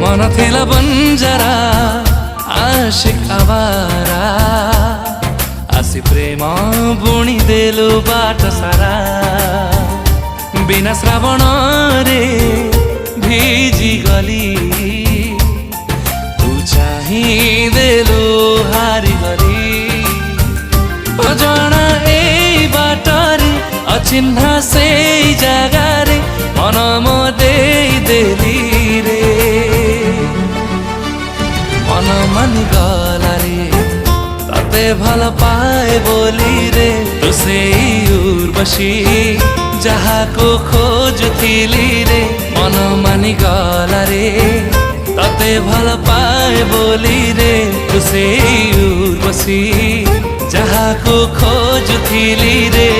मन थिला बंजरा आशिक आवारा आसी प्रेम बुणी देलु बाट सारा बिना श्रावण रे भिजी गली तू चाही देलु हारी गली अजणा ए बाटरे अचिन्हा से जगारे मन म देली रे मन मानि गला रे तते भल पाए बोली रे तू से उर्वशी जहा को खोजुथिली रे मन मानि गला रे तते भल पाए बोली रे तू से उर्वशी जहा को खोजुथिली रे।